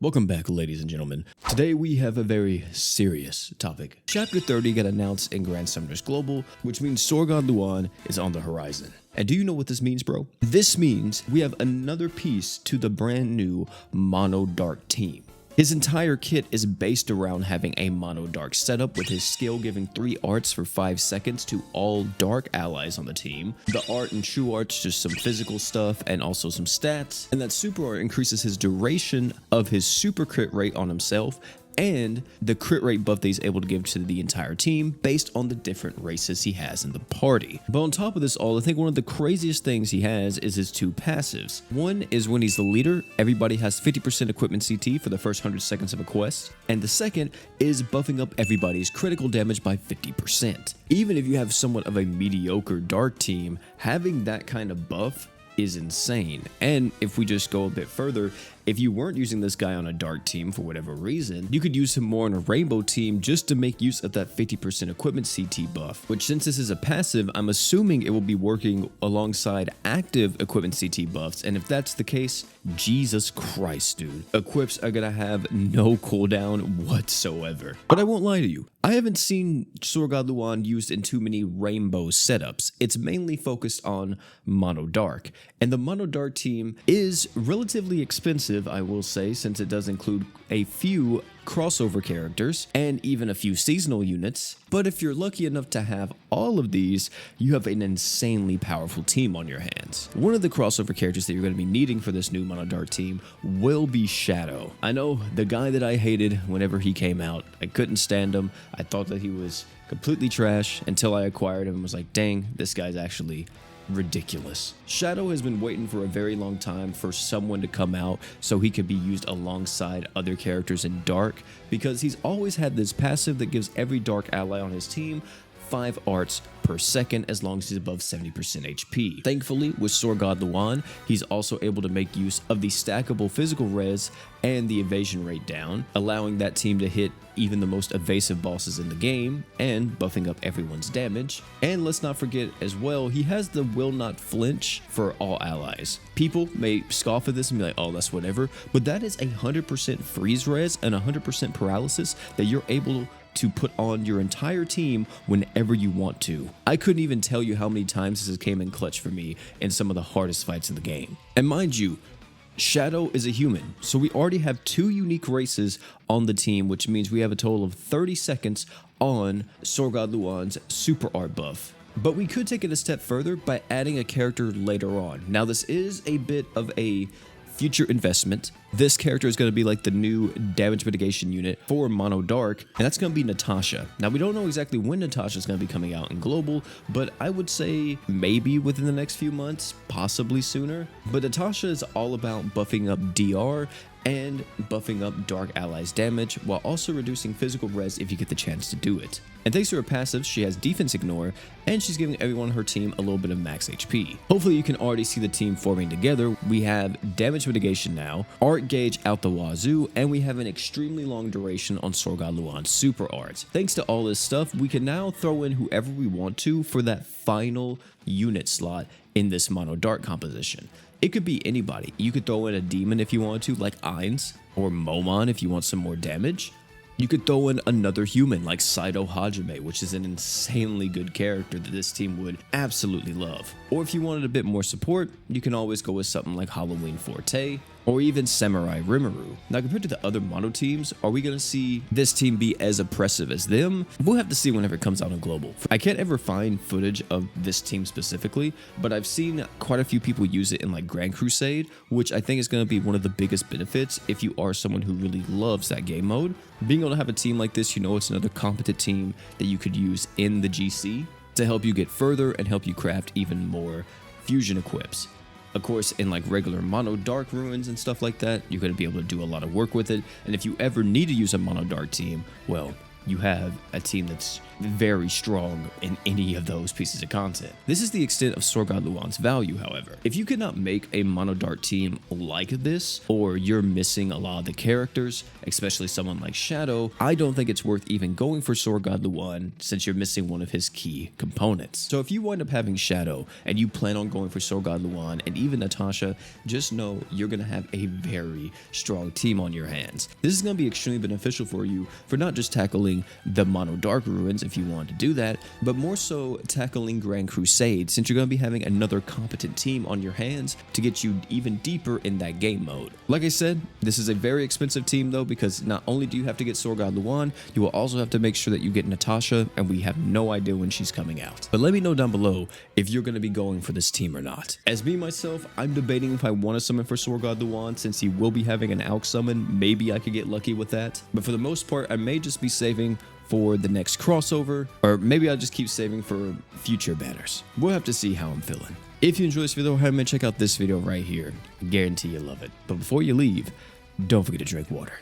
Welcome back, ladies and gentlemen. Today we have a very serious topic. Chapter 30 got announced in Grand Summoners Global, which means Sorgon Luan is on the horizon. And do you know what this means, bro? This means we have another piece to the brand new Mono Dark team. His entire kit is based around having a Mono Dark setup, with his skill giving 3 arts for 5 seconds to all dark allies on the team. The art and true art's just some physical stuff and also some stats. And that super art increases his duration of his super crit rate on himself and the crit rate buff that he's able to give to the entire team based on the different races he has in the party. But on top of this all, I think one of the craziest things he has is his 2 passives. One is when he's the leader, everybody has 50% equipment CT for the first 100 seconds of a quest. And the second is buffing up everybody's critical damage by 50%. Even if you have somewhat of a mediocre dark team, having that kind of buff is insane. And if we just go a bit further, if you weren't using this guy on a dark team for whatever reason, you could use him more on a rainbow team just to make use of that 50% equipment CT buff, which, since this is a passive, I'm assuming it will be working alongside active equipment CT buffs. And if that's the case, Jesus Christ, dude, equips are gonna have no cooldown whatsoever. But I won't lie to you, I haven't seen Sorgon Luan used in too many rainbow setups. It's mainly focused on Mono Dark, and the Mono Dark team is relatively expensive, I will say, since it does include a few crossover characters and even a few seasonal units. But if you're lucky enough to have all of these, you have an insanely powerful team on your hands. One of the crossover characters that you're going to be needing for this new Mono Dark team will be Shadow. I know, the guy that I hated whenever he came out. I couldn't stand him. I thought that he was completely trash until I acquired him and was like, dang, this guy's actually ridiculous. Shadow has been waiting for a very long time for someone to come out so he could be used alongside other characters in Dark, because he's always had this passive that gives every Dark ally on his team 5 arts per second as long as he's above 70% HP. Thankfully, with Sorgon Luan, he's also able to make use of the stackable physical res and the evasion rate down, allowing that team to hit even the most evasive bosses in the game and buffing up everyone's damage. And let's not forget as well, he has the will not flinch for all allies. People may scoff at this and be like, oh, that's whatever, but that is 100% freeze res and 100% paralysis that you're able to put on your entire team whenever you want to. I couldn't even tell you how many times this has came in clutch for me in some of the hardest fights in the game. And mind you, Shadow is a human, so we already have 2 unique races on the team, which means we have a total of 30 seconds on Sorgon Luan's super art buff. But we could take it a step further by adding a character later on. Now, this is a bit of a future investment. This character is going to be like the new damage mitigation unit for Mono Dark, and that's going to be Natasha. Now, we don't know exactly when Natasha is going to be coming out in Global, but I would say maybe within the next few months, possibly sooner. But Natasha is all about buffing up DR and buffing up Dark allies' damage while also reducing physical res if you get the chance to do it. And thanks to her passive, she has defense ignore, and she's giving everyone on her team a little bit of max HP. Hopefully you can already see the team forming together. We have damage mitigation now, art gauge out the wazoo, and we have an extremely long duration on Sorgon Luan's super art. Thanks to all this stuff, we can now throw in whoever we want to for that final unit slot in this Mono Dark composition. It could be anybody. You could throw in a demon if you want to, like Ainz, or Momon if you want some more damage. You could throw in another human like Saito Hajime, which is an insanely good character that this team would absolutely love. Or if you wanted a bit more support, you can always go with something like Halloween Forte, or even Samurai Rimuru. Now, compared to the other mono teams, are we going to see this team be as oppressive as them? We'll have to see whenever it comes out on Global. I can't ever find footage of this team specifically, but I've seen quite a few people use it in like Grand Crusade, which I think is going to be one of the biggest benefits if you are someone who really loves that game mode. Being able to have a team like this, you know, it's another competent team that you could use in the GC to help you get further and help you craft even more fusion equips. Of course, in like regular Mono Dark ruins and stuff like that, you're going to be able to do a lot of work with it. And if you ever need to use a Mono Dark team, well, you have a team that's very strong in any of those pieces of content. This is the extent of Sorghad Luan's value, however. If you cannot make a Mono Dark team like this, or you're missing a lot of the characters, especially someone like Shadow, I don't think it's worth even going for Sorghad Luan since you're missing one of his key components. So if you wind up having Shadow and you plan on going for Sorghad Luan and even Natasha, just know you're going to have a very strong team on your hands. This is going to be extremely beneficial for you for not just tackling the Mono Dark ruins if you want to do that, but more so tackling Grand Crusade, since you're going to be having another competent team on your hands to get you even deeper in that game mode. Like I said, this is a very expensive team though, because not only do you have to get Sorghad Luan, you will also have to make sure that you get Natasha, and we have no idea when she's coming out. But let me know down below if you're going to be going for this team or not. As me myself, I'm debating if I want to summon for Sorghad Luan, since he will be having an AUG summon. Maybe I could get lucky with that, but for the most part, I may just be saving for the next crossover, or maybe I'll just keep saving for future banners. We'll have to see how I'm feeling. If you enjoyed this video, head and check out this video right here. I guarantee you'll love it. But before you leave, don't forget to drink water.